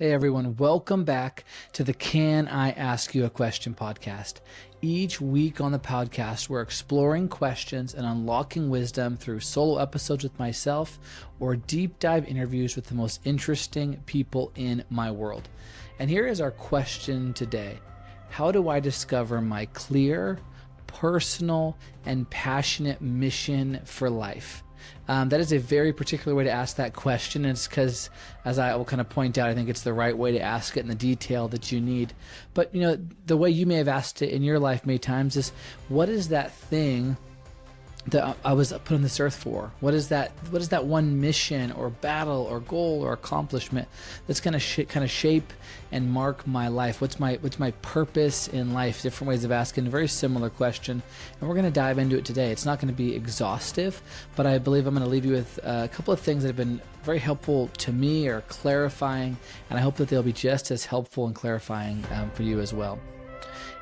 Hey everyone, welcome back to the Can I Ask You a Question podcast. Each week on the podcast, we're exploring questions and unlocking wisdom through solo episodes with myself or deep dive interviews with the most interesting people in my world. And here is our question today. How do I discover my clear, personal, and passionate mission for life? That is a very particular way to ask that question. And it's because, as I will kind of point out, I think it's the right way to ask it in the detail that you need. But, the way you may have asked it in your life many times is, what is that thing that I was put on this earth for? What is that one mission or battle or goal or accomplishment that's going to kind of shape and mark my life? What's my purpose in life? Different ways of asking a very similar question, and we're going to dive into it today. It's not going to be exhaustive, but I believe I'm going to leave you with a couple of things that have been very helpful to me or clarifying, and I hope that they'll be just as helpful and clarifying for you as well.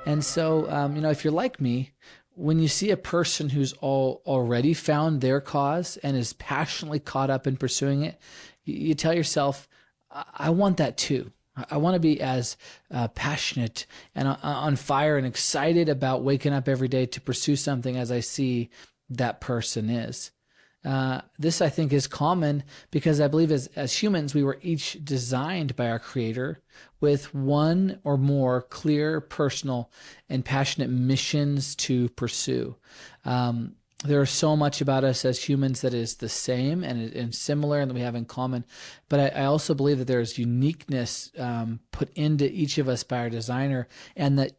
And so, if you're like me, when you see a person who's already found their cause and is passionately caught up in pursuing it, you tell yourself, I want that too. I want to be as passionate and on fire and excited about waking up every day to pursue something as I see that person is. This, I think, is common because I believe as humans, we were each designed by our Creator with one or more clear, personal, and passionate missions to pursue. There is so much about us as humans that is the same and similar and that we have in common. But I also believe that there's uniqueness put into each of us by our designer, and that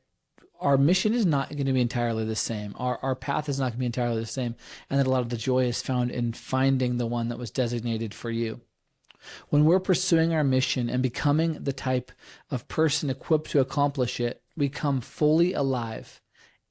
our mission is not going to be entirely the same. Our path is not going to be entirely the same, and that a lot of the joy is found in finding the one that was designated for you. When we're pursuing our mission and becoming the type of person equipped to accomplish it, we come fully alive.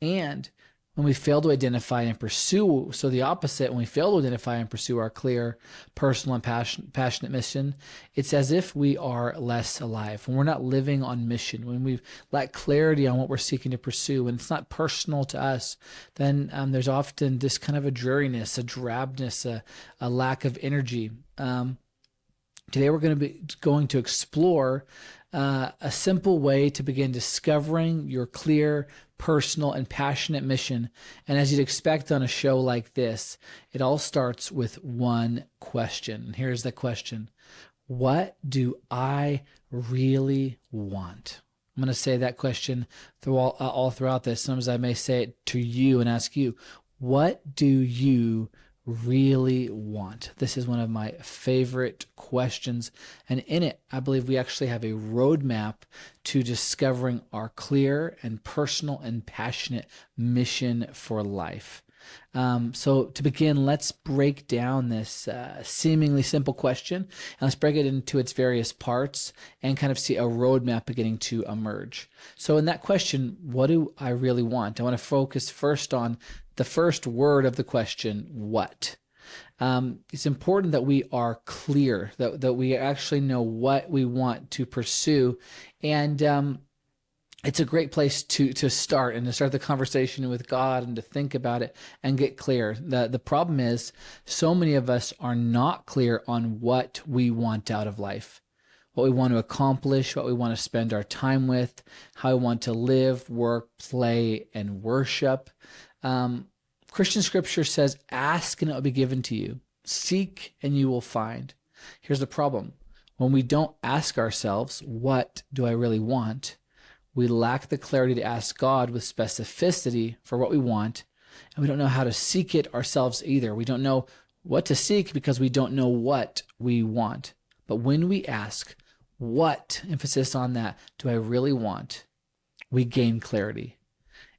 And when we fail to identify and pursue, so the opposite, when we fail to identify and pursue our clear, personal, and passionate mission, it's as if we are less alive. When we're not living on mission, when we've lacked clarity on what we're seeking to pursue, when it's not personal to us, then there's often this kind of a dreariness, a drabness, a lack of energy. Today we're going to explore a simple way to begin discovering your clear, personal, and passionate mission. And as you'd expect on a show like this, it all starts with one question. And here's the question. What do I really want? I'm going to say that question all throughout this. Sometimes I may say it to you and ask you, what do you really want? This is one of my favorite questions, and in it I believe we actually have a roadmap to discovering our clear and personal and passionate mission for life. So to begin, let's break down this seemingly simple question, and let's break it into its various parts and kind of see a roadmap beginning to emerge. So in that question, what do I really want? I want to focus first on the first word of the question, what? It's important that we are clear, that we actually know what we want to pursue. And it's a great place to start and to start the conversation with God and to think about it and get clear. The problem is so many of us are not clear on what we want out of life, what we want to accomplish, what we want to spend our time with, how we want to live, work, play, and worship. Christian scripture says, ask and it will be given to you. Seek and you will find. Here's the problem. When we don't ask ourselves, what do I really want? We lack the clarity to ask God with specificity for what we want, and we don't know how to seek it ourselves either. We don't know what to seek because we don't know what we want. But when we ask, what, emphasis on that, do I really want? We gain clarity.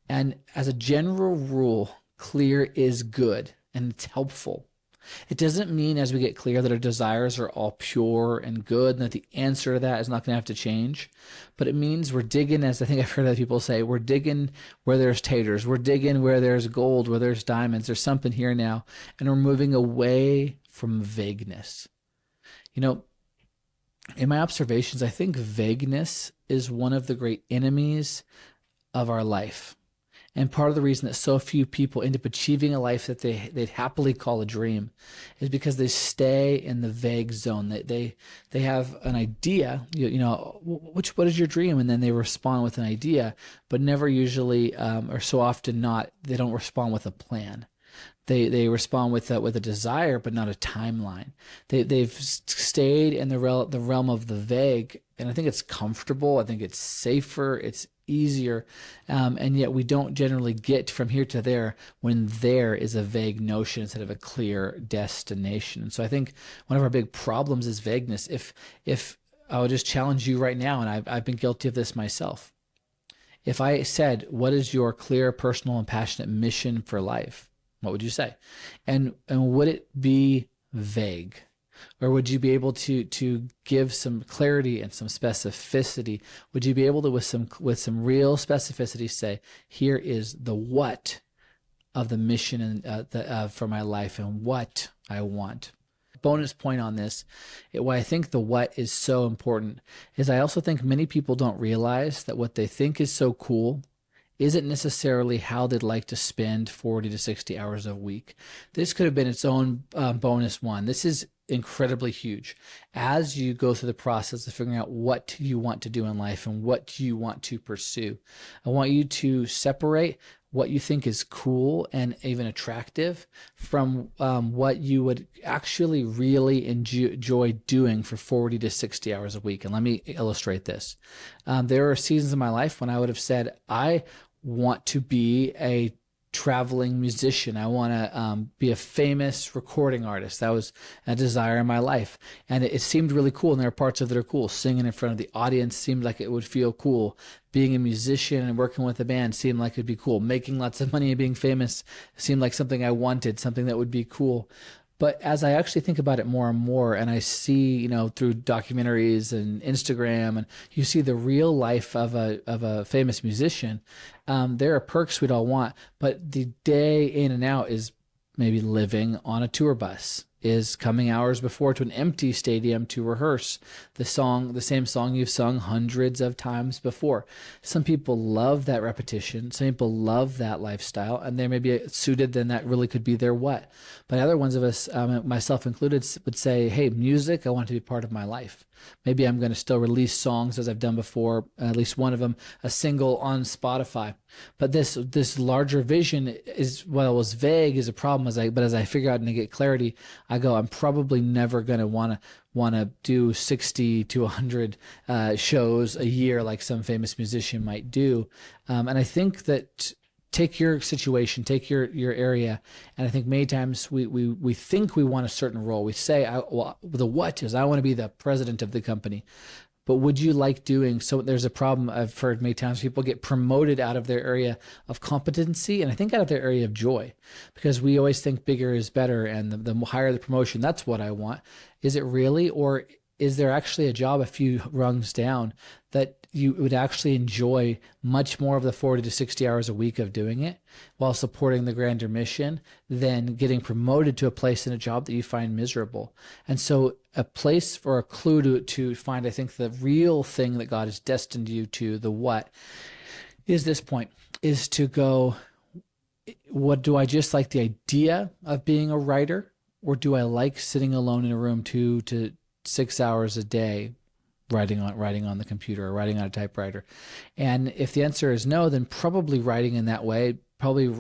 And as a general rule, clear is good and it's helpful. It doesn't mean as we get clear that our desires are all pure and good and that the answer to that is not going to have to change. But it means we're digging, as I think I've heard other people say, we're digging where there's taters. We're digging where there's gold, where there's diamonds. There's something here now. And we're moving away from vagueness. In my observations, I think vagueness is one of the great enemies of our life. And part of the reason that so few people end up achieving a life that they'd happily call a dream is because they stay in the vague zone. They have an idea, what is your dream? And then they respond with an idea, but never usually, or so often not, they don't respond with a plan. They respond with a desire, but not a timeline. They've stayed in the realm of the vague, and I think it's comfortable. I think it's safer. It's easier, and yet we don't generally get from here to there when there is a vague notion instead of a clear destination. And so I think one of our big problems is vagueness. If I would just challenge you right now, and I've been guilty of this myself. If I said, "What is your clear, personal, and passionate mission for life?" What would you say? And would it be vague? Or would you be able to give some clarity and some specificity? Would you be able to, with some real specificity, say, here is the what of the mission and for my life and what I want? Bonus point on this, why I think the what is so important is I also think many people don't realize that what they think is so cool isn't necessarily how they'd like to spend 40 to 60 hours a week. This could have been its own bonus one. This is incredibly huge. As you go through the process of figuring out what you want to do in life and what you want to pursue, I want you to separate what you think is cool and even attractive from what you would actually really enjoy doing for 40 to 60 hours a week. And let me illustrate this. There are seasons in my life when I would have said, I want to be a traveling musician. I want to be a famous recording artist. That was a desire in my life. And it seemed really cool. And there are parts of it that are cool. Singing in front of the audience seemed like it would feel cool. Being a musician and working with a band seemed like it'd be cool. Making lots of money and being famous seemed like something I wanted, something that would be cool. But as I actually think about it more and more, and I see, through documentaries and Instagram, and you see the real life of a famous musician, there are perks we'd all want, but the day in and out is maybe living on a tour bus, is coming hours before to an empty stadium to rehearse the same song you've sung hundreds of times before. Some people love that repetition. Some people love that lifestyle, and they may be suited, then that really could be their what. But other ones of us, myself included, would say, hey, music, I want it to be part of my life. Maybe I'm going to still release songs as I've done before, at least one of them, a single on Spotify. But this larger vision is, while it was vague, is a problem. But as I figure out and I get clarity, I go, I'm probably never going to want to do 60 to 100 shows a year like some famous musician might do. And I think that take your situation, take your area, and I think many times we think we want a certain role. We say, the what is, I want to be the president of the company. But would you like doing so? There's a problem I've heard many times. People get promoted out of their area of competency, and I think out of their area of joy, because we always think bigger is better, and the higher the promotion, that's what I want. Is it really, or is there actually a job a few rungs down that you would actually enjoy much more of the 40 to 60 hours a week of doing it while supporting the grander mission than getting promoted to a place in a job that you find miserable? And so a place for a clue to find, I think, the real thing that God has destined you to, the what, is this point, is to go, what do I just like the idea of being a writer, or do I like sitting alone in a room 2 to 6 hours a day writing on the computer or writing on a typewriter? And if the answer is no, then probably writing in that way, probably,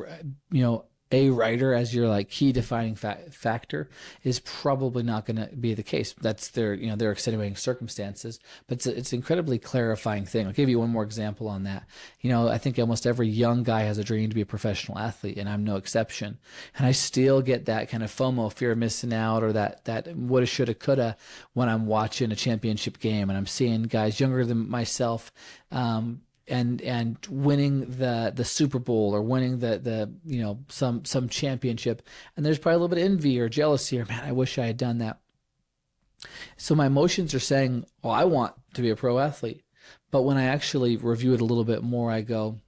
a writer as your like key defining factor is probably not going to be the case. That's their extenuating circumstances, but it's an incredibly clarifying thing. I'll give you one more example on that. I think almost every young guy has a dream to be a professional athlete, and I'm no exception. And I still get that kind of FOMO, fear of missing out, or that woulda, shoulda, coulda when I'm watching a championship game and I'm seeing guys younger than myself, and winning the Super Bowl or winning the some championship, and there's probably a little bit of envy or jealousy, or man, I wish I had done that. So my emotions are saying, well, I want to be a pro athlete, but when I actually review it a little bit more, I go,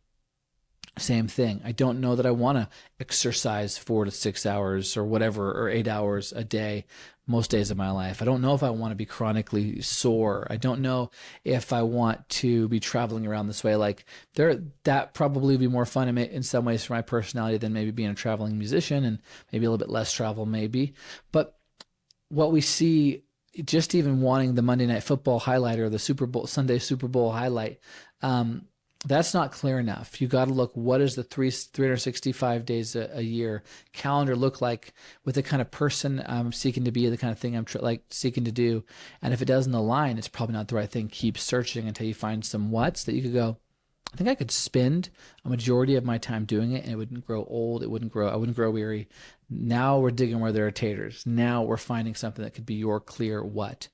Same thing. I don't know that I want to exercise 4 to 6 hours or whatever, or 8 hours a day, most days of my life. I don't know if I want to be chronically sore. I don't know if I want to be traveling around this way. Like that probably would be more fun in some ways for my personality than maybe being a traveling musician, and maybe a little bit less travel maybe. But what we see, just even wanting the Monday Night Football highlight or the Sunday Super Bowl highlight, that's not clear enough. You got to look, what does the 365 days a year calendar look like with the kind of person I'm seeking to be, the kind of thing I'm seeking to do. And if it doesn't align, it's probably not the right thing. Keep searching until you find some what's that you could go, I think I could spend a majority of my time doing it and it wouldn't grow old. I wouldn't grow weary. Now we're digging where there are taters. Now we're finding something that could be your clear what.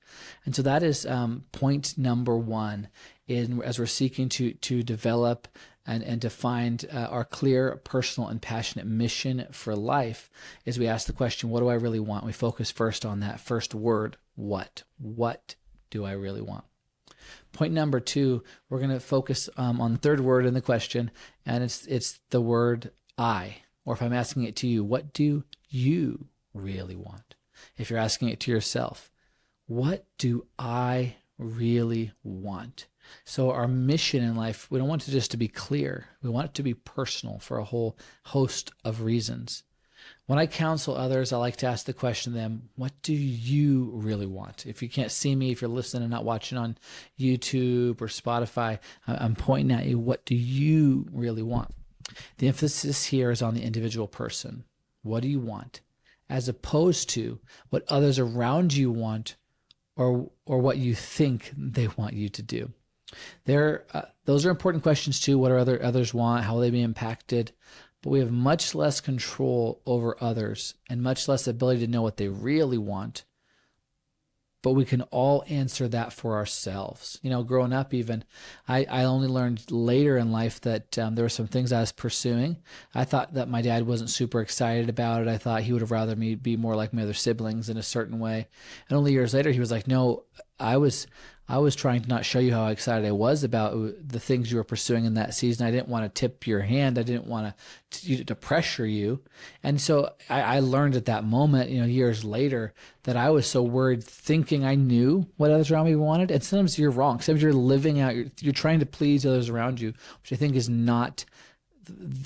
And so that is point number one, as we're seeking to develop and to find our clear, personal, and passionate mission for life, is we ask the question, what do I really want? We focus first on that first word, what. What do I really want? Point number two, we're going to focus on the third word in the question, and it's the word I. Or if I'm asking it to you, what do you really want? If you're asking it to yourself, what do I really want? So our mission in life, we don't want it just to be clear. We want it to be personal for a whole host of reasons. When I counsel others, I like to ask the question to them, what do you really want? If you can't see me, if you're listening and not watching on YouTube or Spotify, I'm pointing at you, what do you really want? The emphasis here is on the individual person. What do you want? As opposed to what others around you want, or what you think they want you to do. Those are important questions too. What do others want? How will they be impacted? But we have much less control over others and much less ability to know what they really want. But we can all answer that for ourselves. Growing up even, I only learned later in life that there were some things I was pursuing. I thought that my dad wasn't super excited about it. I thought he would have rather me be more like my other siblings in a certain way. And only years later, he was like, no, I was trying to not show you how excited I was about the things you were pursuing in that season. I didn't want to tip your hand. I didn't want to pressure you. And so I learned at that moment, years later, that I was so worried thinking I knew what others around me wanted. And sometimes you're wrong. Sometimes you're living out, you're trying to please others around you, which I think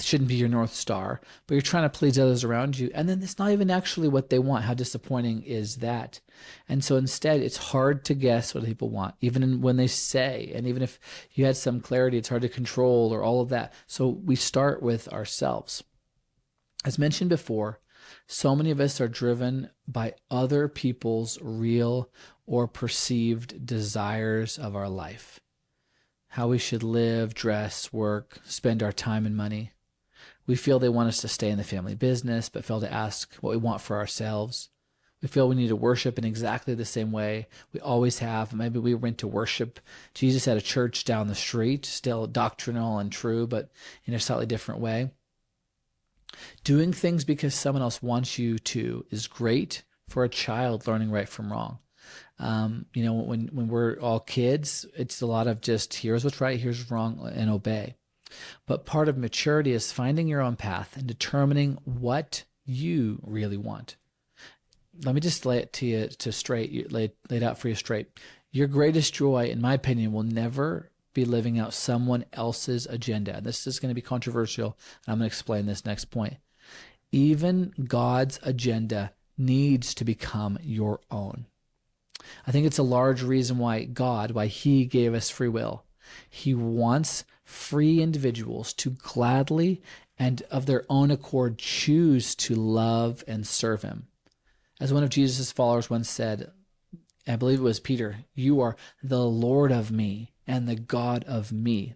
shouldn't be your North Star, but you're trying to please others around you. And then it's not even actually what they want. How disappointing is that? And so instead, it's hard to guess what people want, even when they say, and even if you had some clarity, it's hard to control or all of that. So we start with ourselves. As mentioned before, so many of us are driven by other people's real or perceived desires of our life. How we should live, dress, work, spend our time and money. We feel they want us to stay in the family business, but fail to ask what we want for ourselves. We feel we need to worship in exactly the same way we always have. Maybe we went to worship Jesus at a church down the street, still doctrinal and true, but in a slightly different way. Doing things because someone else wants you to is great for a child learning right from wrong. When we're all kids, it's a lot of just here's what's right, here's wrong, and obey. But part of maturity is finding your own path and determining what you really want. Let me just lay it to you lay it out for you straight. Your greatest joy, in my opinion, will never be living out someone else's agenda. This is going to be controversial, and I'm going to explain this next point. Even God's agenda needs to become your own. I think it's a large reason why He gave us free will. He wants free individuals to gladly and of their own accord choose to love and serve Him. As one of Jesus' followers once said, I believe it was Peter, "You are the Lord of me and the God of me."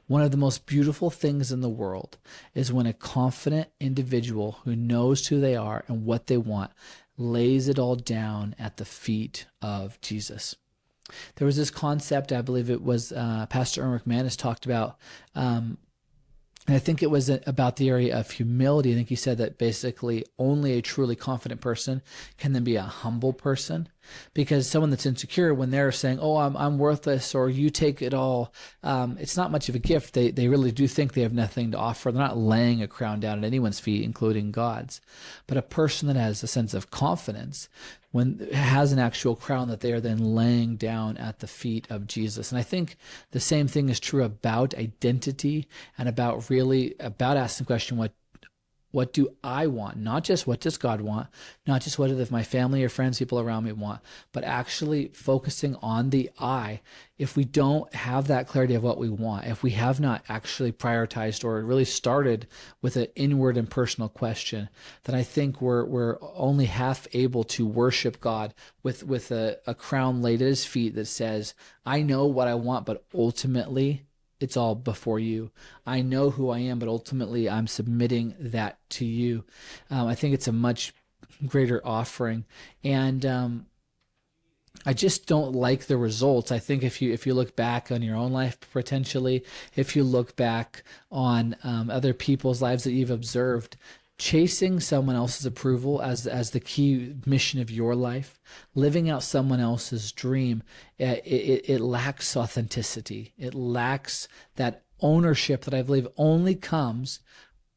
One of the most beautiful things in the world is when a confident individual who knows who they are and what they want lays it all down at the feet of Jesus. There was this concept, I believe it was Pastor Erwin McManus talked about And I think it was about the area of humility. I think he said that basically only a truly confident person can then be a humble person, because someone that's insecure, when they're saying, "Oh, I'm worthless," or "You take it all," it's not much of a gift. They really do think they have nothing to offer. They're not laying a crown down at anyone's feet, including God's. But a person that has a sense of confidence, when has an actual crown that they are then laying down at the feet of Jesus. And I think the same thing is true about identity and about asking the question, what do I want? Not just what does God want, not just what do my family or friends, people around me want, but actually focusing on the I. If we don't have that clarity of what we want, if we have not actually prioritized or really started with an inward and personal question, then I think we're only half able to worship God with a crown laid at his feet that says, I know what I want, but ultimately it's all before you. I know who I am, but ultimately I'm submitting that to you. I think it's a much greater offering. And I just don't like the results. I think if you look back on your own life, potentially, if you look back on other people's lives that you've observed, chasing someone else's approval as the key mission of your life, living out someone else's dream, it lacks authenticity. It lacks that ownership that I believe only comes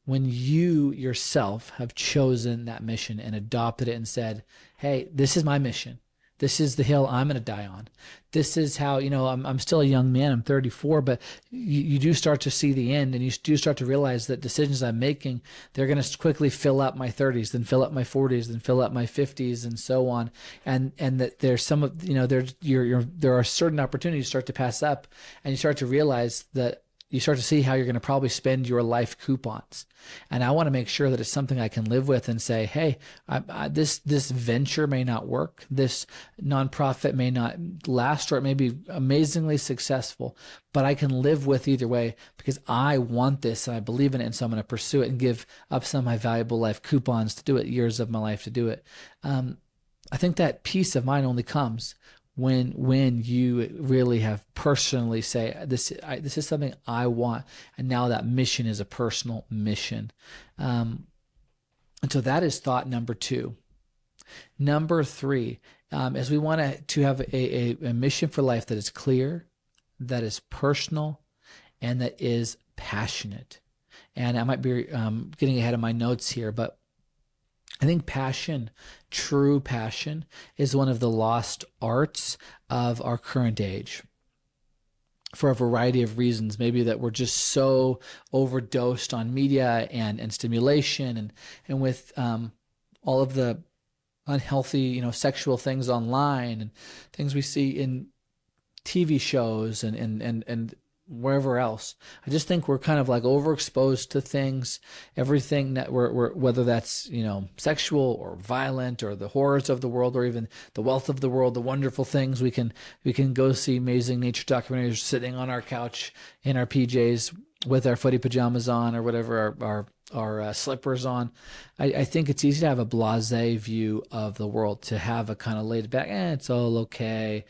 when you yourself have chosen that mission and adopted it and said, hey, this is my mission. This is the hill I'm going to die on. This is how, I'm still a young man. I'm 34, but you do start to see the end, and you do start to realize that decisions I'm making, they're going to quickly fill up my 30s, then fill up my 40s, then fill up my 50s, and so on. And that there's some of, there are certain opportunities you start to pass up, and you start to realize that you start to see how you're going to probably spend your life coupons. And I want to make sure that it's something I can live with and say, hey, this venture may not work. This nonprofit may not last, or it may be amazingly successful, but I can live with either way because I want this and I believe in it. And so I'm going to pursue it and give up some of my valuable life coupons to do it, years of my life to do it. I think that peace of mind only comes when you really have personally say, this is something I want, and now that mission is a personal mission. And so that is thought number 2. Number 3, as we want to have a mission for life that is clear, that is personal, and that is passionate. And I might be getting ahead of my notes here, but I think passion, true passion, is one of the lost arts of our current age for a variety of reasons. Maybe that we're just so overdosed on media and stimulation and with all of the unhealthy, sexual things online and things we see in TV shows and wherever else. I just think we're kind of like overexposed to things, everything that we're whether that's, sexual or violent or the horrors of the world or even the wealth of the world, the wonderful things. We can go see amazing nature documentaries sitting on our couch in our PJs with our footy pajamas on or whatever, our slippers on. I think it's easy to have a blasé view of the world, to have a kind of laid back, it's all okay.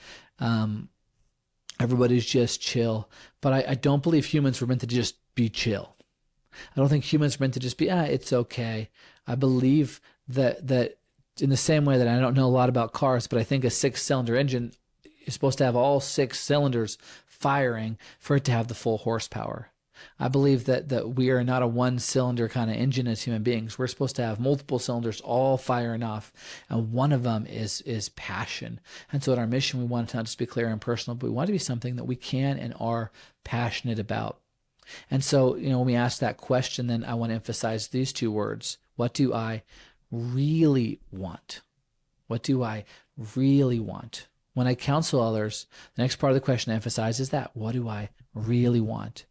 Everybody's just chill. But I don't believe humans were meant to just be chill. I don't think humans were meant to just be, it's okay. I believe that in the same way that I don't know a lot about cars, but I think a 6-cylinder engine is supposed to have all 6 cylinders firing for it to have the full horsepower. I believe that we are not a 1-cylinder kind of engine as human beings. We're supposed to have multiple cylinders all firing off, and one of them is passion. And so in our mission, we want to not just be clear and personal, but we want to be something that we can and are passionate about. And so, when we ask that question, then I want to emphasize these 2 words. What do I really want? What do I really want? When I counsel others, the next part of the question I emphasize is that. What do I really want?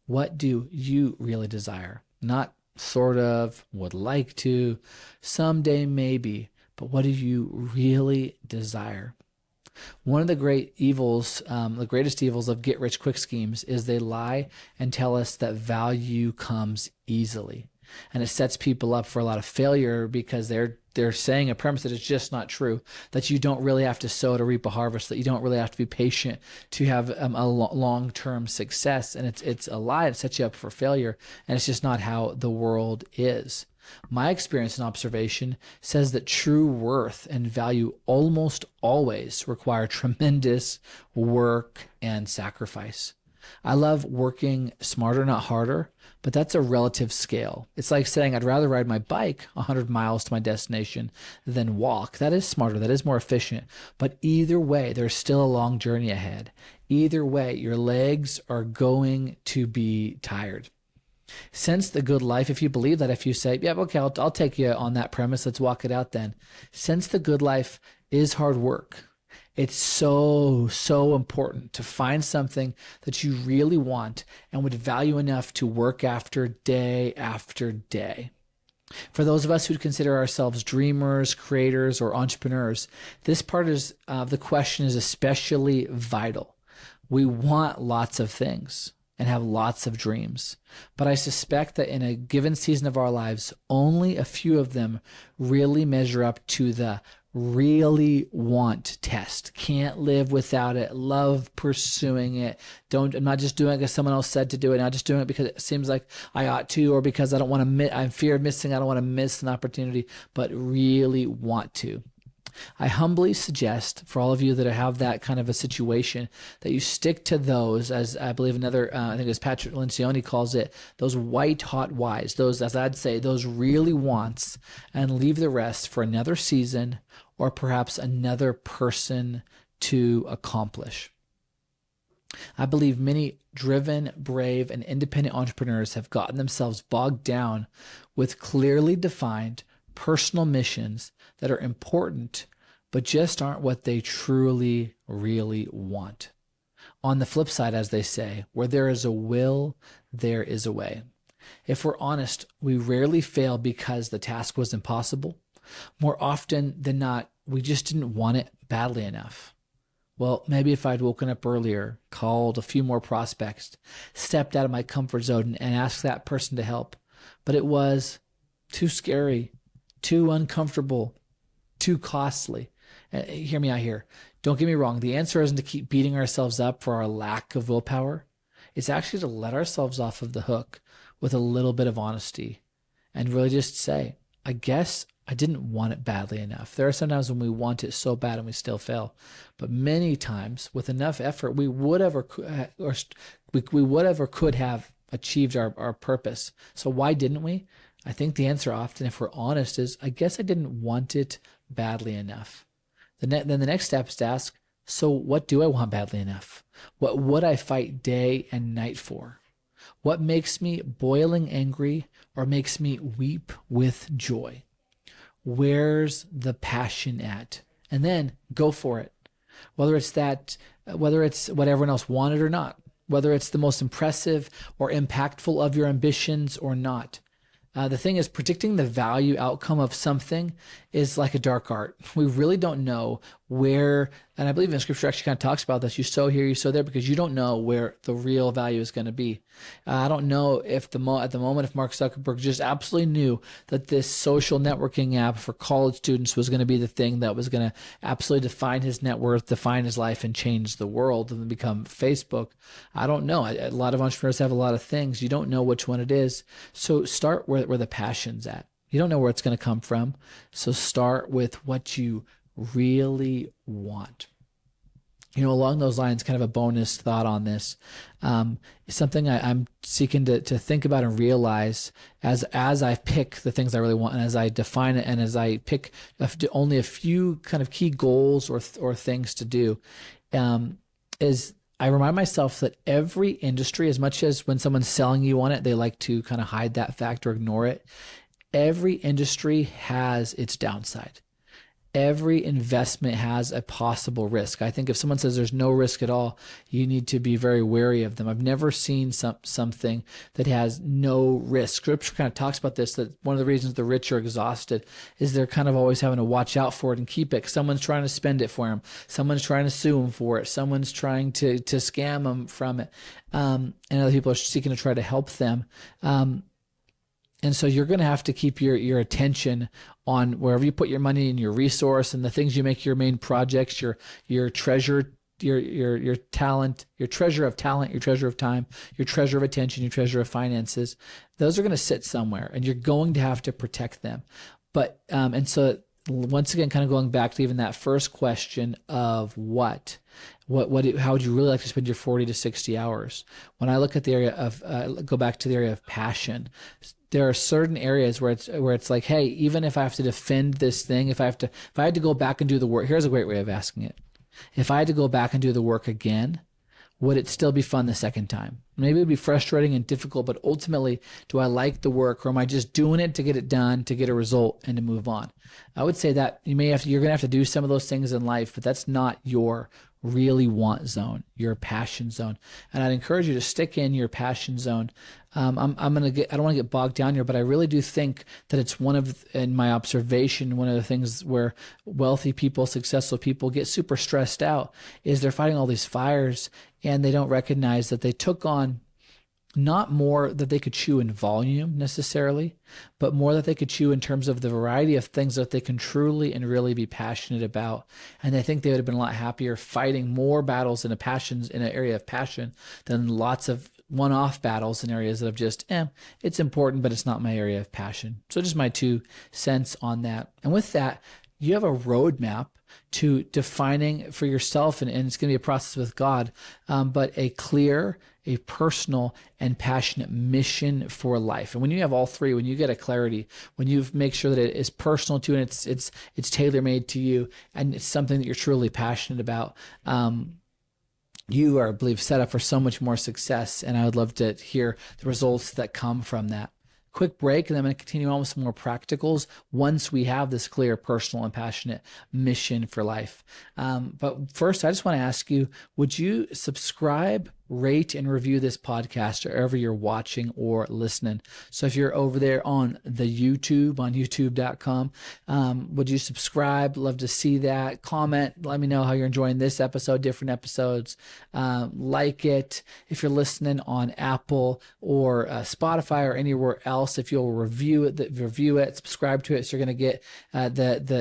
What do you really desire? Not sort of, would like to, someday maybe, but what do you really desire? One of the great evils, the greatest evils of get-rich-quick schemes is they lie and tell us that value comes easily. And it sets people up for a lot of failure because they're saying a premise that is just not true, that you don't really have to sow to reap a harvest, that you don't really have to be patient to have a long-term success. And it's a lie. It sets you up for failure. And it's just not how the world is. My experience and observation says that true worth and value almost always require tremendous work and sacrifice. I love working smarter, not harder, but that's a relative scale. It's like saying I'd rather ride my bike 100 miles to my destination than walk. That is smarter. That is more efficient. But either way, there's still a long journey ahead. Either way, your legs are going to be tired. Sense the good life. If you believe that, if you say, yeah, okay, I'll take you on that premise. Let's walk it out then. Sense the good life is hard work. It's so important to find something that you really want and would value enough to work after day after day. For those of us who consider ourselves dreamers, creators, or entrepreneurs, this part of the question is especially vital. We want lots of things and have lots of dreams. But I suspect that in a given season of our lives, only a few of them really measure up to the really want test. Can't live without it. Love pursuing it. I'm not just doing it because someone else said to do it. Not just doing it because it seems like I ought to, or because I don't want to I'm fear of missing. I don't want to miss an opportunity, but really want to. I humbly suggest for all of you that have that kind of a situation that you stick to those, as I believe another, I think as Patrick Lencioni calls it, those white hot whys, those, as I'd say, those really wants, and leave the rest for another season or perhaps another person to accomplish. I believe many driven, brave, and independent entrepreneurs have gotten themselves bogged down with clearly defined personal missions that are important, but just aren't what they truly, really want. On the flip side, as they say, where there is a will, there is a way. If we're honest, we rarely fail because the task was impossible. More often than not, we just didn't want it badly enough. Well, maybe if I'd woken up earlier, called a few more prospects, stepped out of my comfort zone and asked that person to help, but it was too scary, too uncomfortable, too costly. Hear me out here. Don't get me wrong. The answer isn't to keep beating ourselves up for our lack of willpower. It's actually to let ourselves off of the hook with a little bit of honesty and really just say, I guess I didn't want it badly enough. There are some times when we want it so bad and we still fail. But many times with enough effort, we would have or could have achieved our purpose. So why didn't we? I think the answer often, if we're honest, is I guess I didn't want it badly enough. Then the next step is to ask, so what do I want badly enough? What would I fight day and night for? What makes me boiling angry or makes me weep with joy? Where's the passion at? And then go for it. Whether it's what everyone else wanted or not, whether it's the most impressive or impactful of your ambitions or not. The thing is, predicting the value outcome of something is like a dark art. We really don't know where, and I believe in Scripture actually kind of talks about this. You sow here, you sow there, because you don't know where the real value is going to be. I don't know if at the moment if Mark Zuckerberg just absolutely knew that this social networking app for college students was going to be the thing that was going to absolutely define his net worth, define his life, and change the world and become Facebook. I don't know. A lot of entrepreneurs have a lot of things. You don't know which one it is. So start where the passion's at. You don't know where it's going to come from. So start with what you really want. You know, along those lines, kind of a bonus thought on this, something I'm seeking to think about and realize as I pick the things I really want and as I define it and as I pick only a few kind of key goals or things to do, is I remind myself that every industry, as much as when someone's selling you on it, they like to kind of hide that fact or ignore it. Every industry has its downside. Every investment has a possible risk. I think if someone says there's no risk at all, you need to be very wary of them. I've never seen something that has no risk. Scripture kind of talks about this, that one of the reasons the rich are exhausted is they're kind of always having to watch out for it and keep it. Someone's trying to spend it for them. Someone's trying to sue them for it. Someone's trying to scam them from it. And other people are seeking to try to help them. And so you're going to have to keep your attention on wherever you put your money and your resource and the things you make your main projects, your treasure, your talent, your treasure of talent, your treasure of time, your treasure of attention, your treasure of finances. Those are going to sit somewhere, and you're going to have to protect them. But and so once again, kind of going back to even that first question of how would you really like to spend your 40 to 60 hours? When I look at the area of go back to the area of passion, there are certain areas where it's like, hey, even if I have to defend this thing, if I had to go back and do the work, here's a great way of asking it. If I had to go back and do the work again, would it still be fun the second time? Maybe it would be frustrating and difficult, but ultimately, do I like the work, or am I just doing it to get it done, to get a result, and to move on? I would say that you're going to have to do some of those things in life, but that's not your really want zone, your passion zone. And I'd encourage you to stick in your passion zone. I don't want to get bogged down here, but I really do think that it's in my observation, one of the things where wealthy people, successful people get super stressed out is they're fighting all these fires, and they don't recognize that they took on not more that they could chew in volume necessarily, but more that they could chew in terms of the variety of things that they can truly and really be passionate about. And I think they would have been a lot happier fighting more battles in an area of passion than lots of one-off battles in areas that have just, it's important, but it's not my area of passion. So just my 2 cents on that. And with that, you have a roadmap to defining for yourself, and it's going to be a process with God, but a clear, a personal, and passionate mission for life. And when you have all 3, when you get a clarity, when you make sure that it is personal to you and it's tailor-made to you, and it's something that you're truly passionate about, you are, I believe, set up for so much more success. And I would love to hear the results that come from that. Quick break, and then I'm going to continue on with some more practicals once we have this clear, personal, and passionate mission for life. But first, I just want to ask you, would you subscribe, rate, and review this podcast wherever you're watching or listening? So if you're over there on the YouTube, on youtube.com, would you subscribe? Love to see that. Comment. Let me know how you're enjoying this episode, different episodes. Like it. If you're listening on Apple or Spotify or anywhere else, if you'll review it, subscribe to it, so you're going to get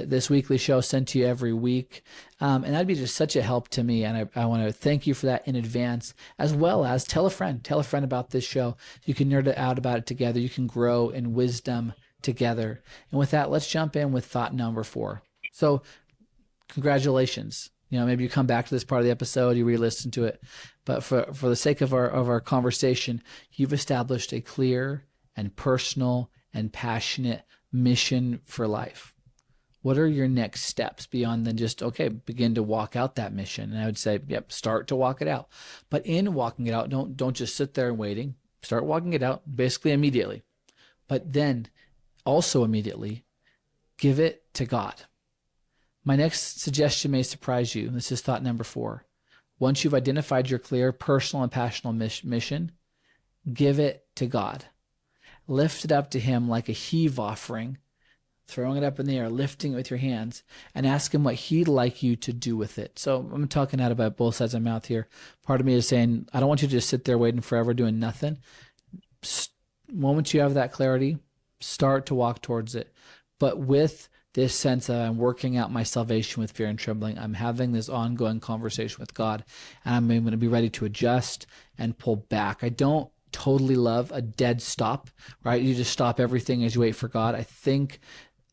this weekly show sent to you every week. And that'd be just such a help to me. And I want to thank you for that in advance, as well as tell a friend about this show. You can nerd out about it together. You can grow in wisdom together. And with that, let's jump in with thought number 4. So congratulations. Maybe you come back to this part of the episode, you re-listen to it, but for the sake of our conversation, you've established a clear and personal and passionate mission for life. What are your next steps beyond than just, begin to walk out that mission? And I would say, start to walk it out. But in walking it out, don't just sit there and waiting. Start walking it out basically immediately. But then also immediately give it to God. My next suggestion may surprise you. This is thought number 4. Once you've identified your clear, personal, and passionate mission, give it to God. Lift it up to Him like a heave offering, throwing it up in the air, lifting it with your hands, and ask Him what He'd like you to do with it. So I'm talking out about both sides of my mouth here. Part of me is saying, I don't want you to just sit there waiting forever doing nothing. Moment you have that clarity, start to walk towards it. But with this sense that I'm working out my salvation with fear and trembling, I'm having this ongoing conversation with God, and I'm going to be ready to adjust and pull back. I don't totally love a dead stop, right? You just stop everything as you wait for God. I think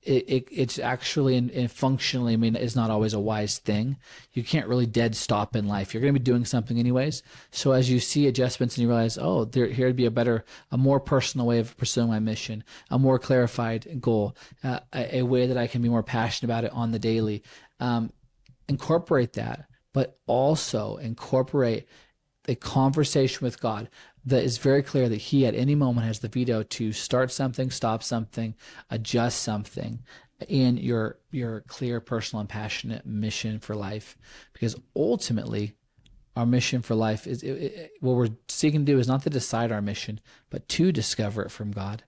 it's actually and functionally, it's not always a wise thing. You can't really dead stop in life. You're going to be doing something anyways. So as you see adjustments and you realize, here'd be a more personal way of pursuing my mission, a more clarified goal, a way that I can be more passionate about it on the daily. Incorporate that, but also incorporate a conversation with God that is very clear that He at any moment has the veto to start something, stop something, adjust something in your clear, personal, and passionate mission for life. Because ultimately, our mission for life is what we're seeking to do is not to decide our mission, but to discover it from God.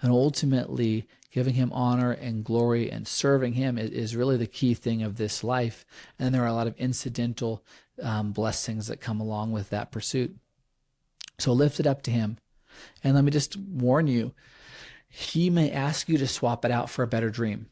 And ultimately, giving Him honor and glory and serving Him is really the key thing of this life. And there are a lot of incidental blessings that come along with that pursuit. So lift it up to Him. And let me just warn you, he may ask you to swap it out for a better dream.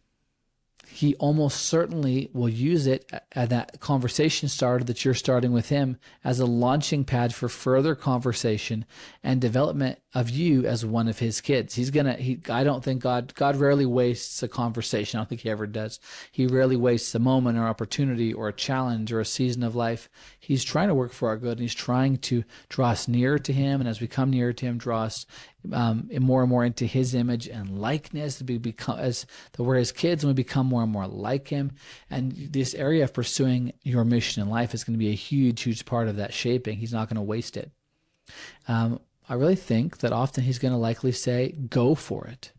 He almost certainly will use it at that conversation starter that you're starting with him as a launching pad for further conversation and development of you as one of his kids. I don't think God rarely wastes a conversation. I don't think he ever does. He rarely wastes a moment or opportunity or a challenge or a season of life. He's trying to work for our good, and he's trying to draw us nearer to him. And as we come nearer to him, draw us more and more into his image and likeness. We're his kids, and we become more and more like him. And this area of pursuing your mission in life is going to be a huge, huge part of that shaping. He's not going to waste it. I really think that often he's going to likely say, go for it.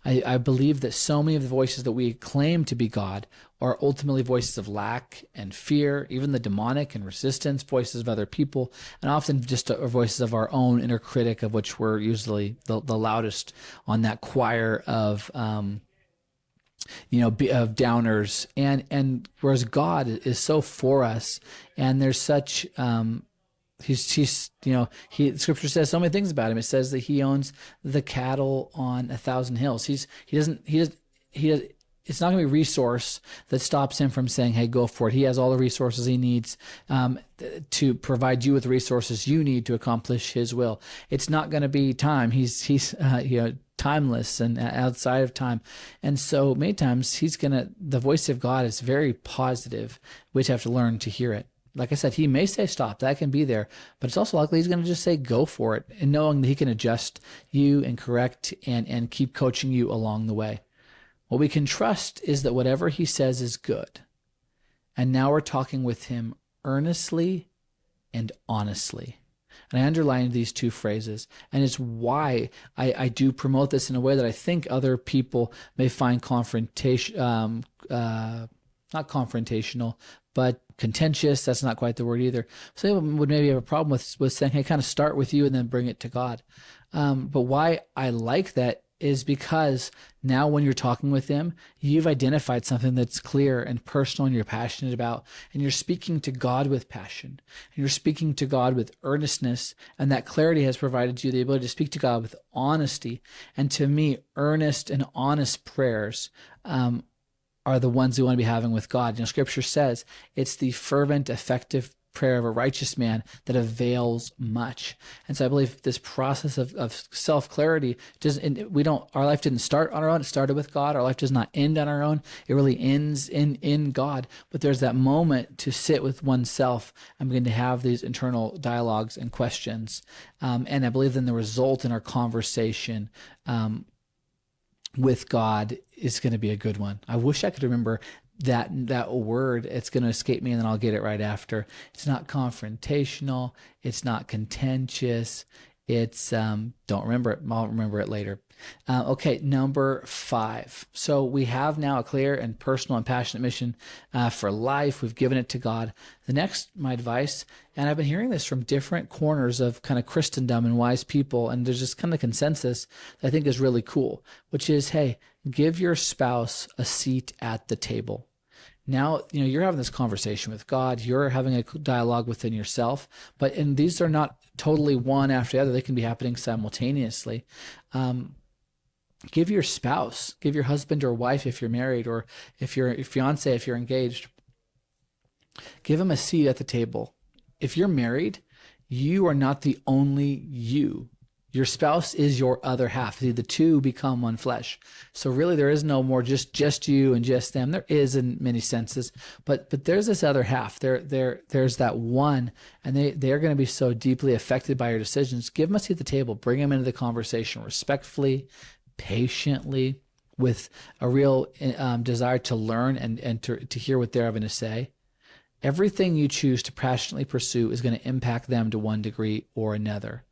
I believe that so many of the voices that we claim to be God are ultimately voices of lack and fear, even the demonic and resistance, voices of other people, and often just voices of our own inner critic, of which we're usually the loudest on that choir of of downers. And whereas God is so for us, and there's such Scripture says so many things about him. It says that he owns the cattle on 1,000 hills. It's not going to be resource that stops him from saying, hey, go for it. He has all the resources he needs to provide you with the resources you need to accomplish his will. It's not going to be time. He's timeless and outside of time. And so many times the voice of God is very positive. We just have to learn to hear it. Like I said, he may say stop. That can be there. But it's also likely he's going to just say go for it, and knowing that he can adjust you and correct and keep coaching you along the way. What we can trust is that whatever he says is good. And now we're talking with him earnestly and honestly. And I underlined these two phrases. And it's why I do promote this in a way that I think other people may find not confrontational, but contentious. That's not quite the word either. Some of them would maybe have a problem with saying, hey, kind of start with you and then bring it to God. But why I like that is because now when you're talking with him, you've identified something that's clear and personal and you're passionate about, and you're speaking to God with passion, and you're speaking to God with earnestness, and that clarity has provided you the ability to speak to God with honesty. And to me, earnest and honest prayers are the ones we want to be having with God. Scripture says it's the fervent, effective prayer of a righteous man that avails much. And so I believe this process of self-clarity our life didn't start on our own. It started with God. Our life does not end on our own. It really ends in God. But there's that moment to sit with oneself and begin to have these internal dialogues and questions. And I believe then the result in our conversation with God is going to be a good one. I wish I could remember that word. It's going to escape me, and then I'll get it right after. It's not confrontational. It's not contentious. It's don't remember it. I'll remember it later. Okay, number 5. So we have now a clear and personal and passionate mission for life. We've given it to God. The next, my advice, and I've been hearing this from different corners of kind of Christendom and wise people, and there's just kind of consensus that I think is really cool, which is, hey, give your spouse a seat at the table. Now, you're having this conversation with God. You're having a dialogue within yourself. And these are not totally one after the other. They can be happening simultaneously. Give your spouse, give your husband or wife if you're married, or if you're a fiance, if you're engaged, give him a seat at the table. If you're married, you are not the only you. Your spouse is your other half. See, the two become one flesh. So really there is no more just you and just them. There is in many senses, but there's this other half. There's that one, and they're going to be so deeply affected by your decisions. Give them a seat at the table. Bring them into the conversation respectfully, patiently, with a real desire to learn and to hear what they're having to say. Everything you choose to passionately pursue is going to impact them to one degree or another.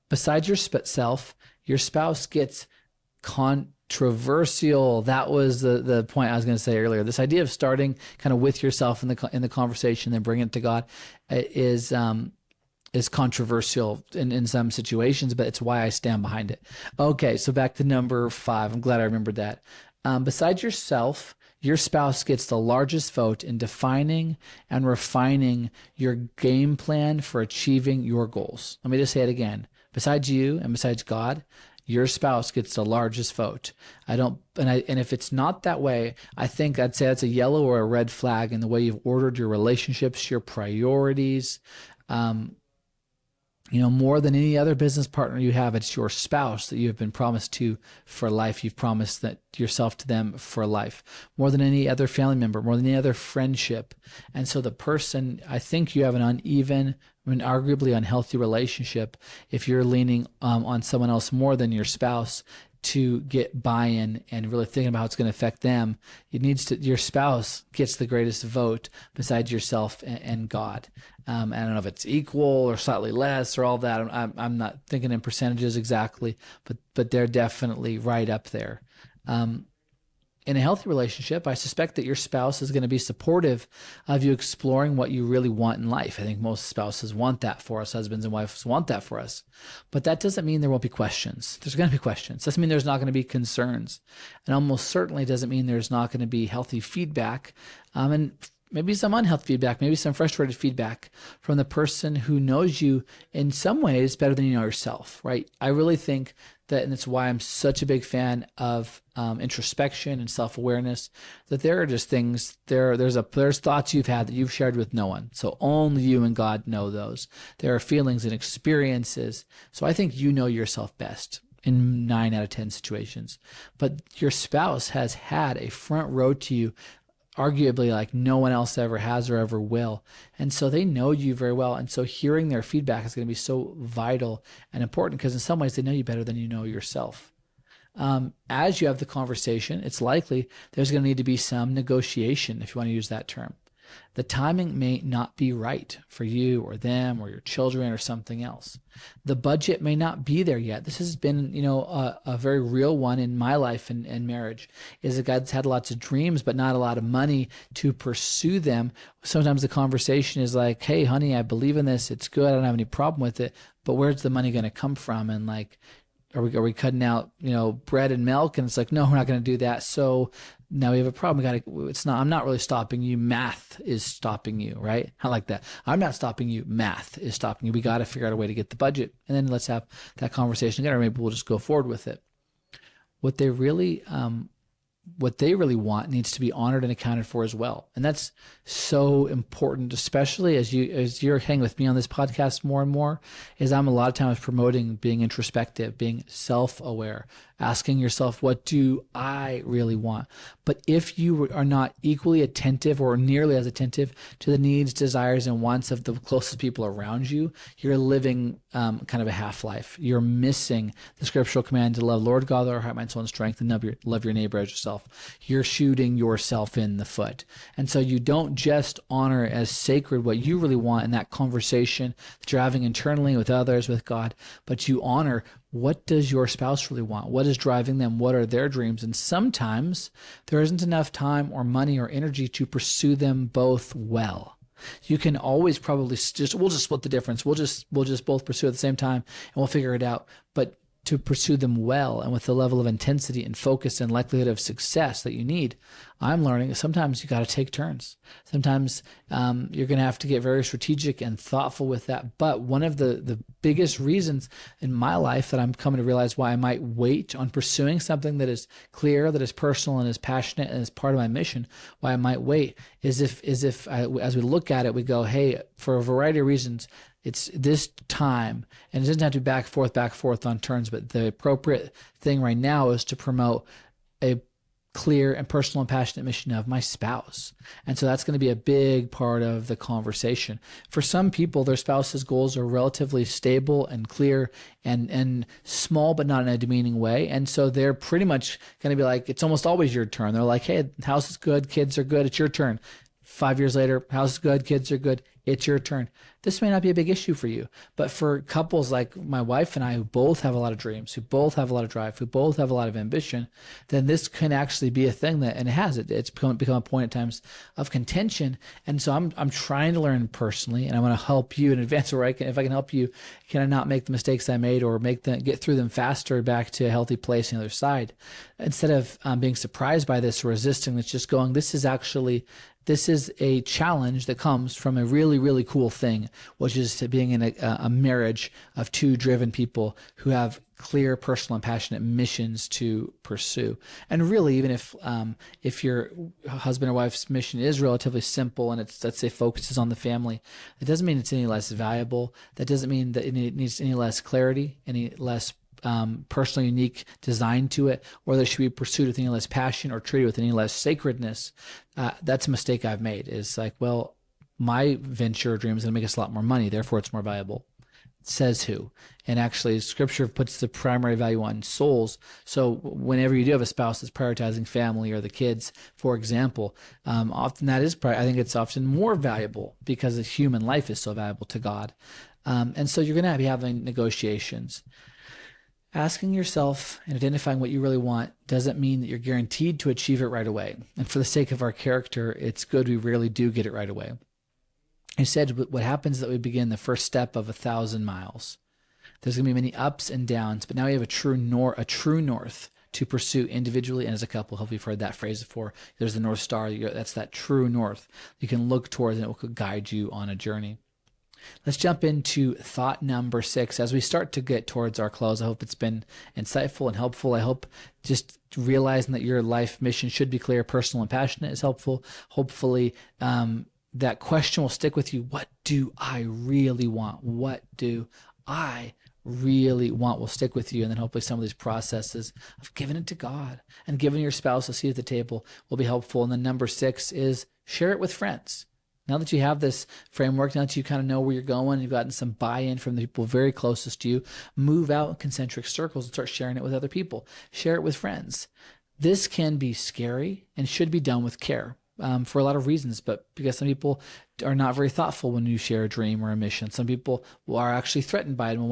Besides yourself, your spouse gets controversial. That was the point I was going to say earlier. This idea of starting kind of with yourself in the conversation, then bringing it to God, is controversial in some situations, but it's why I stand behind it. Okay, so back to number 5. I'm glad I remembered that. Besides yourself, your spouse gets the largest vote in defining and refining your game plan for achieving your goals. Let me just say it again. Besides you and besides God, your spouse gets the largest vote. And if it's not that way, I think I'd say that's a yellow or a red flag in the way you've ordered your relationships, your priorities. More than any other business partner you have, it's your spouse that you have been promised to for life. You've promised that yourself to them for life, more than any other family member, more than any other friendship. And so the person, I think you have an uneven, arguably unhealthy relationship if you're leaning on someone else more than your spouse to get buy-in and really thinking about how it's going to affect them. Your spouse gets the greatest vote besides yourself and God. I don't know if it's equal or slightly less or all that. I'm not thinking in percentages exactly, but they're definitely right up there. In a healthy relationship, I suspect that your spouse is going to be supportive of you exploring what you really want in life. I think most spouses want that for us. Husbands and wives want that for us. But that doesn't mean there won't be questions. There's going to be questions. Doesn't mean there's not going to be concerns. And almost certainly doesn't mean there's not going to be healthy feedback. And maybe some unhealthy feedback, maybe some frustrated feedback from the person who knows you in some ways better than you know yourself, right? I really think that, and that's why I'm such a big fan of introspection and self-awareness, that there are just things, there's thoughts you've had that you've shared with no one. So only you and God know those. There are feelings and experiences. So I think you know yourself best in 9 out of 10 situations. But your spouse has had a front row to you, arguably like no one else ever has or ever will. And so they know you very well. And so hearing their feedback is going to be so vital and important because in some ways they know you better than you know yourself. As you have the conversation, it's likely there's going to need to be some negotiation, if you want to use that term. The timing may not be right for you or them or your children or something else. The budget may not be there yet. This has been, a very real one in my life and marriage, is a guy that's had lots of dreams, but not a lot of money to pursue them. Sometimes the conversation is like, hey, honey, I believe in this. It's good. I don't have any problem with it, but where's the money going to come from? And like, are we cutting out, bread and milk? And it's like, no, we're not going to do that. So now we have a problem. I'm not really stopping you. Math is stopping you, right? I like that. I'm not stopping you. Math is stopping you. We got to figure out a way to get the budget. And then let's have that conversation again, or maybe we'll just go forward with it. What they really want needs to be honored and accounted for as well. And that's so important, especially as you're hanging with me on this podcast more and more, is I'm a lot of times promoting being introspective, being self-aware, asking yourself, what do I really want? But if you are not equally attentive or nearly as attentive to the needs, desires, and wants of the closest people around you, you're living kind of a half-life. You're missing the scriptural command to love Lord God with our heart, mind, soul, and strength, and love your neighbor as yourself. You're shooting yourself in the foot. And so you don't just honor as sacred what you really want in that conversation that you're having internally with others, with God, but you honor what does your spouse really want? What is driving them? What are their dreams? And sometimes there isn't enough time or money or energy to pursue them both well. You can always probably we'll just split the difference. We'll just both pursue at the same time and we'll figure it out. But to pursue them well and with the level of intensity and focus and likelihood of success that you need, I'm learning that sometimes you got to take turns. Sometimes you're going to have to get very strategic and thoughtful with that. But one of the biggest reasons in my life that I'm coming to realize why I might wait on pursuing something that is clear, that is personal and is passionate and is part of my mission, why I might wait is if as we look at it, we go, hey, for a variety of reasons, it's this time, and it doesn't have to be back forth on turns, but the appropriate thing right now is to promote a clear and personal and passionate mission of my spouse. And so that's going to be a big part of the conversation. For some people, their spouse's goals are relatively stable and clear and small, but not in a demeaning way. And so they're pretty much going to be like, it's almost always your turn. They're like, hey, house is good, kids are good, it's your turn. 5 years later, house is good, kids are good, it's your turn. This may not be a big issue for you, but for couples like my wife and I, who both have a lot of dreams, who both have a lot of drive, who both have a lot of ambition, then this can actually be a thing that, and it has, it's become a point at times of contention. And so I'm trying to learn personally, and I want to help you in advance where if I can help you, can I not make the mistakes I made or get through them faster back to a healthy place on the other side? Instead of being surprised by this or resisting, it's just going, this is a challenge that comes from a really, really cool thing which is to being in a marriage of two driven people who have clear, personal, and passionate missions to pursue. And really, even if your husband or wife's mission is relatively simple and it's, let's say, focuses on the family, it doesn't mean it's any less valuable. That doesn't mean that it needs any less clarity, any less personally unique design to it, or that it should be pursued with any less passion or treated with any less sacredness. That's a mistake I've made. Is like, well, my venture or dream is going to make us a lot more money, therefore it's more valuable. Says who? And actually, Scripture puts the primary value on souls. So whenever you do have a spouse that's prioritizing family or the kids, for example, often that is, I think it's often more valuable because the human life is so valuable to God. And so you're going to be having negotiations. Asking yourself and identifying what you really want doesn't mean that you're guaranteed to achieve it right away. And for the sake of our character, it's good we rarely do get it right away. He said what happens is that we begin the first step of 1,000 miles. There's going to be many ups and downs, but now we have a true north to pursue individually and as a couple. Hopefully you've heard that phrase before. There's the North Star. That's that true north you can look towards, and it will guide you on a journey. Let's jump into thought number 6. As we start to get towards our close, I hope it's been insightful and helpful. I hope just realizing that your life mission should be clear, personal, and passionate is helpful. Hopefully, that question will stick with you. What do I really want? What do I really want will stick with you. And then hopefully some of these processes of giving it to God and giving your spouse a seat at the table will be helpful. And then number 6 is share it with friends. Now that you have this framework, now that you kind of know where you're going, you've gotten some buy-in from the people very closest to you, move out in concentric circles and start sharing it with other people. Share it with friends. This can be scary and should be done with care. For a lot of reasons, but because some people are not very thoughtful when you share a dream or a mission. Some people are actually threatened by it and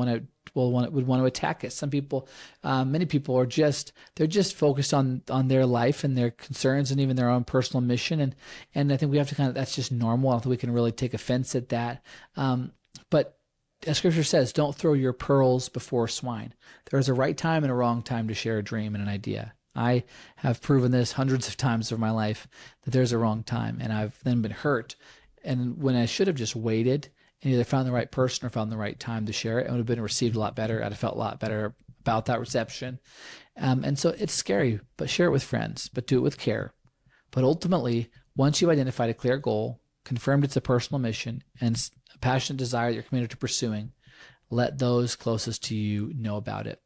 would want to attack it. Some people, many people are they're just focused on their life and their concerns and even their own personal mission. And I think we have to that's just normal. I don't think we can really take offense at that. But as Scripture says, don't throw your pearls before swine. There is a right time and a wrong time to share a dream and an idea. I have proven this hundreds of times over my life that there's a wrong time, and I've then been hurt. And when I should have just waited and either found the right person or found the right time to share it, it would have been received a lot better. I'd have felt a lot better about that reception. And so it's scary, but share it with friends, but do it with care. But ultimately, once you've identified a clear goal, confirmed it's a personal mission, and a passionate desire that you're committed to pursuing, let those closest to you know about it.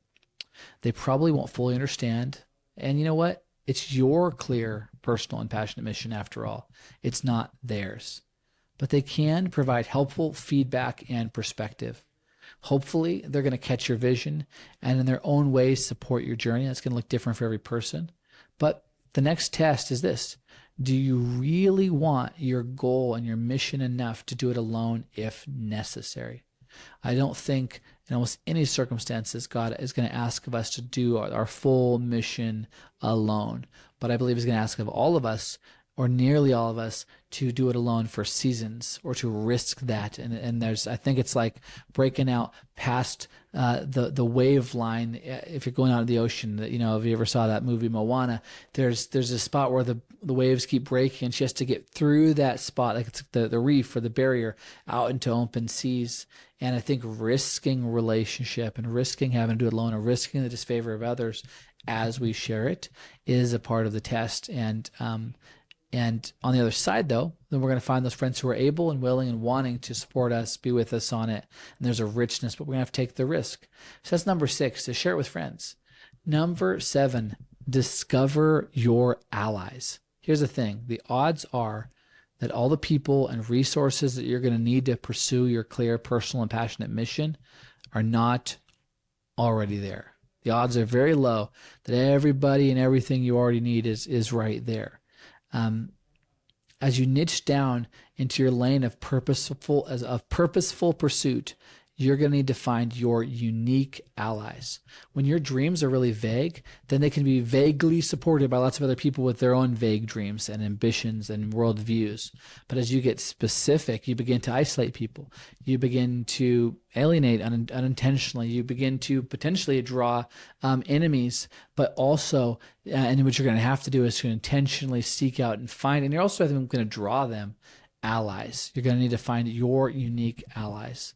They probably won't fully understand. And you know what? It's your clear, personal, and passionate mission after all. It's not theirs. But they can provide helpful feedback and perspective. Hopefully, they're going to catch your vision and in their own ways support your journey. That's going to look different for every person. But the next test is this. Do you really want your goal and your mission enough to do it alone if necessary? I don't think in almost any circumstances God is going to ask of us to do our full mission alone. But I believe He's going to ask of all of us, or nearly all of us, to do it alone for seasons or to risk that. And I think it's like breaking out past the wave line. If you're going out of the ocean, if you ever saw that movie Moana, there's a spot where the waves keep breaking and she has to get through that spot, like it's the reef or the barrier, out into open seas. And I think risking relationship and risking having to do it alone or risking the disfavor of others as we share it is a part of the test. And on the other side, though, then we're going to find those friends who are able and willing and wanting to support us, be with us on it. And there's a richness, but we're going to have to take the risk. So that's number 6, to share it with friends. Number 7, discover your allies. Here's the thing. The odds are that all the people and resources that you're going to need to pursue your clear, personal, and passionate mission are not already there. The odds are very low that everybody and everything you already need is right there. As you niche down into your lane of purposeful pursuit, you're going to need to find your unique allies. When your dreams are really vague, then they can be vaguely supported by lots of other people with their own vague dreams and ambitions and worldviews. But as you get specific, you begin to isolate people. You begin to alienate unintentionally. You begin to potentially draw enemies, but also, and what you're going to have to do is to intentionally seek out and find, and you're also going to draw them allies. You're going to need to find your unique allies.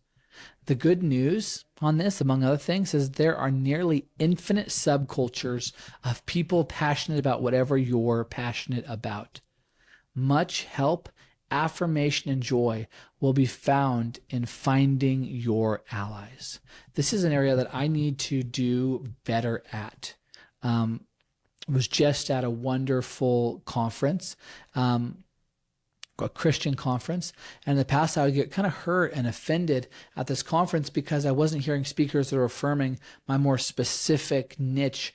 The good news on this, among other things, is there are nearly infinite subcultures of people passionate about whatever you're passionate about. Much help, affirmation, and joy will be found in finding your allies. This is an area that I need to do better at. Was just at a wonderful conference, a Christian conference. And in the past, I would get kind of hurt and offended at this conference because I wasn't hearing speakers that were affirming my more specific niche,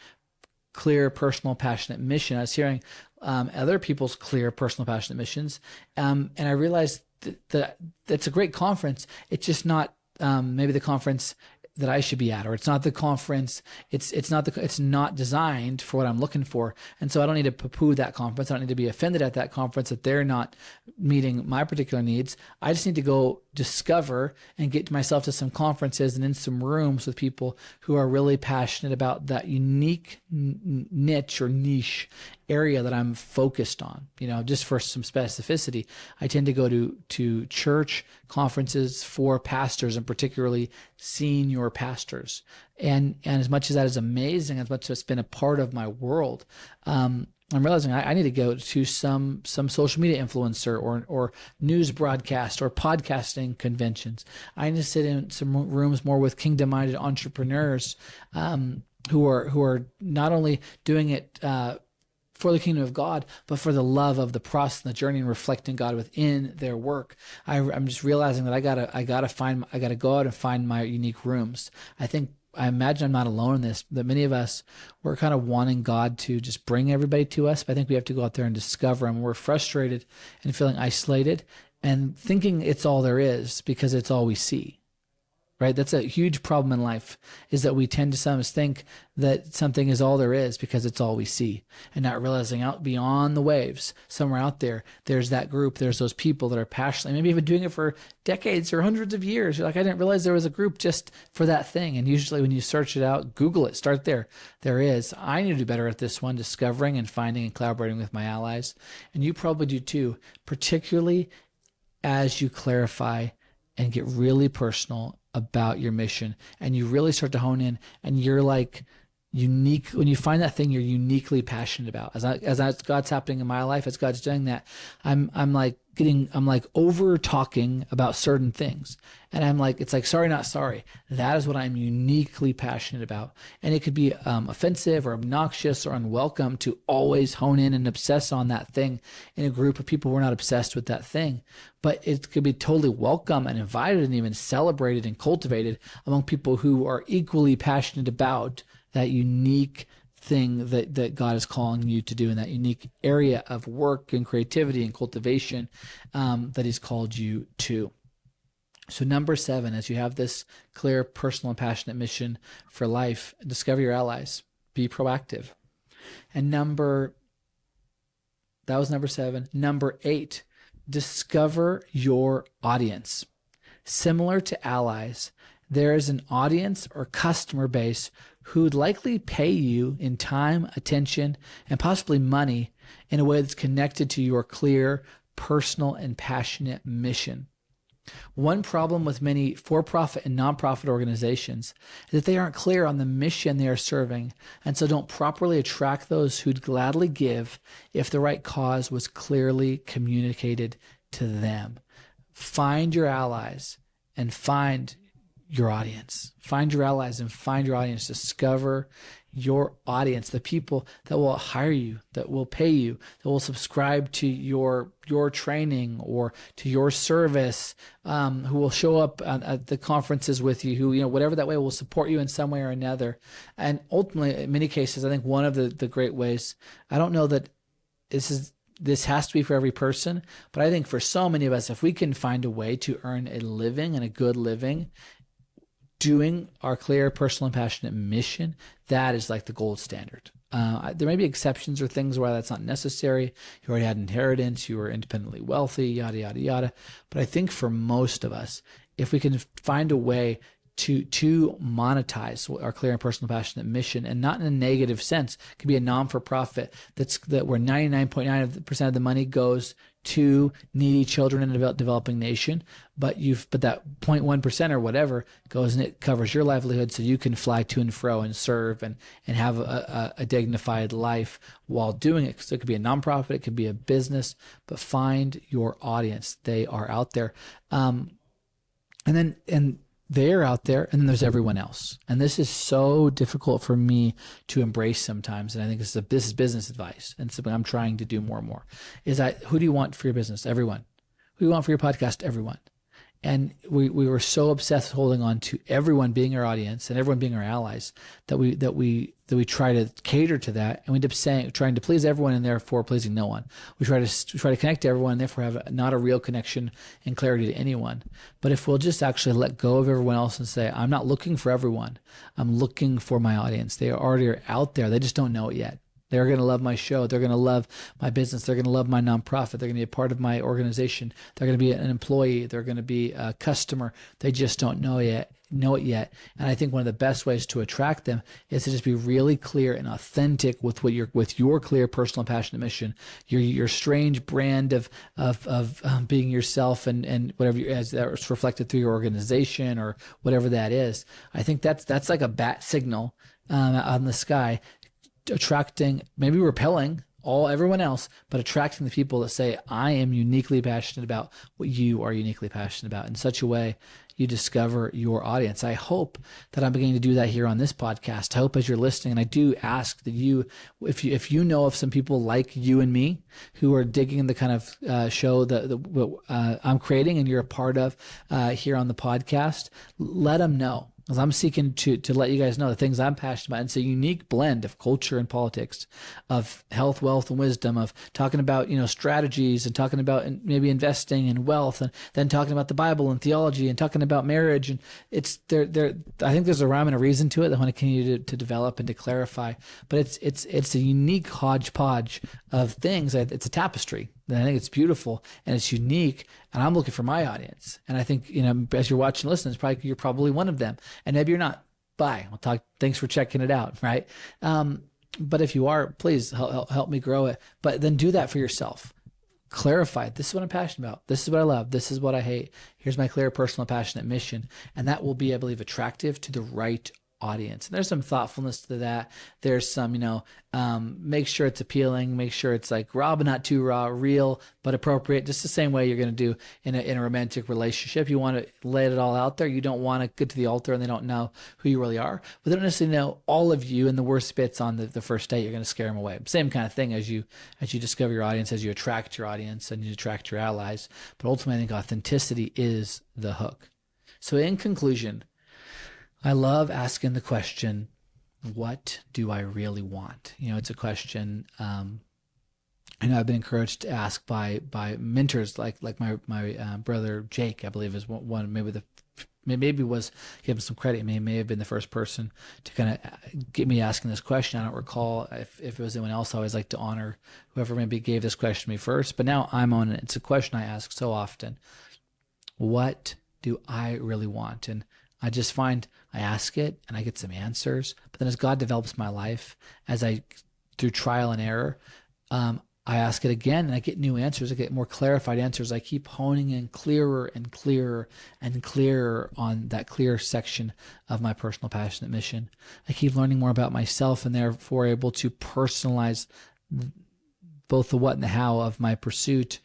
clear, personal, passionate mission. I was hearing other people's clear, personal, passionate missions. And I realized that it's a great conference. It's just not maybe the conference that I should be at, or it's not the conference. It's not designed for what I'm looking for. And so I don't need to poo-poo that conference. I don't need to be offended at that conference that they're not meeting my particular needs. I just need to go discover and get myself to some conferences and in some rooms with people who are really passionate about that unique niche or niche area that I'm focused on. Just for some specificity, I tend to go to church conferences for pastors, and particularly senior pastors. And as much as that is amazing, as much as it's been a part of my world, I'm realizing I need to go to some social media influencer or news broadcast or podcasting conventions. I need to sit in some rooms more with kingdom-minded entrepreneurs who are not only doing it for the kingdom of God, but for the love of the process and the journey and reflecting God within their work. I'm just realizing that I gotta go out and find my unique rooms. I imagine I'm not alone in this, that many of us, we're kind of wanting God to just bring everybody to us, but I think we have to go out there and discover them. We're frustrated and feeling isolated and thinking it's all there is because it's all we see. Right? That's a huge problem in life, is that we tend to sometimes think that something is all there is because it's all we see, and not realizing out beyond the waves, somewhere out there, there's that group, there's those people that are passionately, maybe even doing it for decades or hundreds of years. You're like, I didn't realize there was a group just for that thing. And usually when you search it out, Google it, start there. There is. I need to do better at this one, discovering and finding and collaborating with my allies. And you probably do too, particularly as you clarify and get really personal about your mission, and you really start to hone in, and you're like unique. When you find that thing you're uniquely passionate about, as God's happening in my life, as God's doing that, I'm like over talking about certain things, and it's like, sorry, not sorry. That is what I'm uniquely passionate about. And it could be offensive or obnoxious or unwelcome to always hone in and obsess on that thing in a group of people who are not obsessed with that thing. But it could be totally welcome and invited and even celebrated and cultivated among people who are equally passionate about that unique thing that God is calling you to do in that unique area of work and creativity and cultivation that He's called you to. So number 7, as you have this clear, personal, and passionate mission for life, discover your allies. Be proactive. And that was number 7. Number 8, discover your audience. Similar to allies, there is an audience or customer base who would likely pay you in time, attention, and possibly money in a way that's connected to your clear, personal, and passionate mission. One problem with many for-profit and nonprofit organizations is that they aren't clear on the mission they are serving, and so don't properly attract those who'd gladly give if the right cause was clearly communicated to them. Find your allies and find your audience. Find your allies and find your audience. Discover your audience, the people that will hire you, that will pay you, that will subscribe to your training or to your service, who will show up at the conferences with you, who, whatever that way will support you in some way or another. And ultimately, in many cases, I think one of the great ways, I don't know that this has to be for every person, but I think for so many of us, if we can find a way to earn a living and a good living doing our clear, personal, and passionate mission, that is like the gold standard. There may be exceptions or things where that's not necessary. You already had inheritance, you were independently wealthy, yada, yada, yada. But I think for most of us, if we can find a way to monetize our clear and personal passionate mission, and not in a negative sense. It could be a non-for-profit that where 99.9% of the money goes to needy children in a developing nation, but that 0.1% or whatever goes and it covers your livelihood, so you can fly to and fro and serve and have a dignified life while doing it. So it could be a nonprofit, it could be a business, but find your audience. They are out there, and they're out there, and then there's everyone else. And this is so difficult for me to embrace sometimes. And I think this is business advice, and something I'm trying to do more and more. Who do you want for your business? Everyone. Who do you want for your podcast? Everyone. And we were so obsessed with holding on to everyone being our audience and everyone being our allies that we try to cater to that, and we end up trying to please everyone and therefore pleasing no one. We try to connect to everyone and therefore have not a real connection and clarity to anyone. But if we'll just actually let go of everyone else and say, I'm not looking for everyone, I'm looking for my audience. They already are out there. They just don't know it yet. They're going to love my show. They're going to love my business. They're going to love my nonprofit. They're going to be a part of my organization. They're going to be an employee. They're going to be a customer. They just don't know it yet. And I think one of the best ways to attract them is to just be really clear and authentic with your clear, personal, and passionate mission, your strange brand of being yourself and whatever as that's reflected through your organization or whatever that is. I think that's like a bat signal out in the sky, attracting, maybe repelling everyone else, but attracting the people that say, I am uniquely passionate about what you are uniquely passionate about. In such a way, you discover your audience. I hope that I'm beginning to do that here on this podcast. I hope as you're listening, and I do ask that if you know of some people like you and me who are digging the kind of show that I'm creating and you're a part of here on the podcast, let them know. Because I'm seeking to let you guys know the things I'm passionate about. And it's a unique blend of culture and politics, of health, wealth, and wisdom, of talking about, strategies and talking about maybe investing and wealth, and then talking about the Bible and theology and talking about marriage. And it's there. I think there's a rhyme and a reason to it that I want to continue to develop and to clarify. But it's a unique hodgepodge of things. It's a tapestry. And I think it's beautiful and it's unique, and I'm looking for my audience. And I think, as you're watching, listening, you're probably one of them, and maybe you're not. Bye. We'll talk. Thanks for checking it out. Right. But if you are, please help me grow it. But then do that for yourself. Clarify. This is what I'm passionate about. This is what I love. This is what I hate. Here's my clear, personal, passionate mission. And that will be, I believe, attractive to the right audience. And there's some thoughtfulness to that. There's some, make sure it's appealing, make sure it's like raw but not too raw, real but appropriate, just the same way you're going to do in a romantic relationship. You want to lay it all out there. You don't want to get to the altar and they don't know who you really are, but they don't necessarily know all of you, and the worst bits on the first date, you're going to scare them away. Same kind of thing as you discover your audience, as you attract your audience and you attract your allies. But ultimately, I think authenticity is the hook. So in conclusion, I love asking the question, what do I really want? It's a question I know I've been encouraged to ask by mentors like my brother Jake, I believe is one, maybe was, give him some credit, may have been the first person to kind of get me asking this question. I don't recall if it was anyone else. I always like to honor whoever maybe gave this question to me first, but now I'm on it. It's a question I ask so often. What do I really want? And I just find I ask it and I get some answers, but then as God develops my life, through trial and error, I ask it again and I get new answers. I get more clarified answers. I keep honing in clearer and clearer and clearer on that clear section of my personal passionate mission. I keep learning more about myself and therefore able to personalize both the what and the how of my pursuit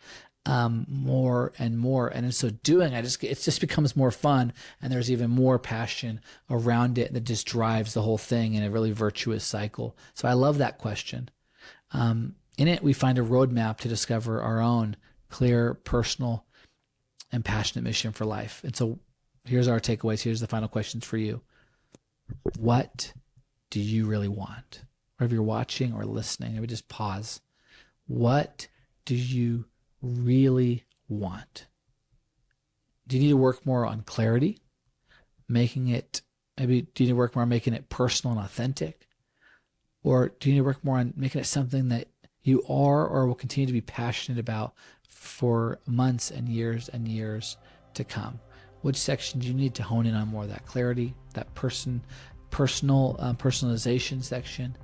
more and more. And in so doing, it just becomes more fun, and there's even more passion around it that just drives the whole thing in a really virtuous cycle. So I love that question. In it, we find a roadmap to discover our own clear, personal, and passionate mission for life. And so here's our takeaways. Here's the final questions for you. What do you really want? Wherever you're watching or listening, maybe just pause. What do you really want? Do you need to work more on clarity? Do you need to work more on making it personal and authentic? Or do you need to work more on making it something that you are or will continue to be passionate about for months and years to come? Which section do you need to hone in on more? That clarity, that personalization section,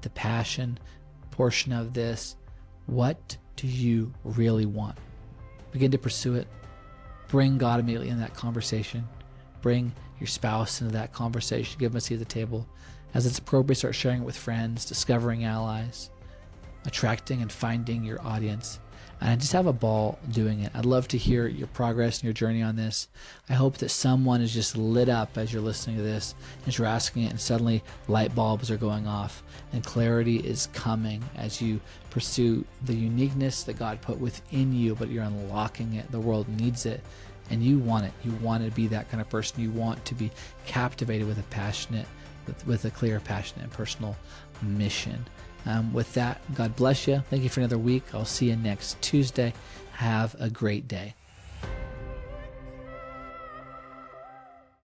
the passion portion of this. What do you really want? Begin to pursue it. Bring God immediately in that conversation. Bring your spouse into that conversation. Give them a seat at the table. As it's appropriate, start sharing it with friends, discovering allies, attracting and finding your audience. And just have a ball doing it. I'd love to hear your progress and your journey on this. I hope that someone is just lit up as you're listening to this, as you're asking it, and suddenly light bulbs are going off and clarity is coming as you pursue the uniqueness that God put within you, but you're unlocking it. The world needs it, and you want it. You want to be that kind of person. You want to be captivated with with a clear, passionate, and personal mission. With that, God bless you. Thank you for another week. I'll see you next Tuesday. Have a great day.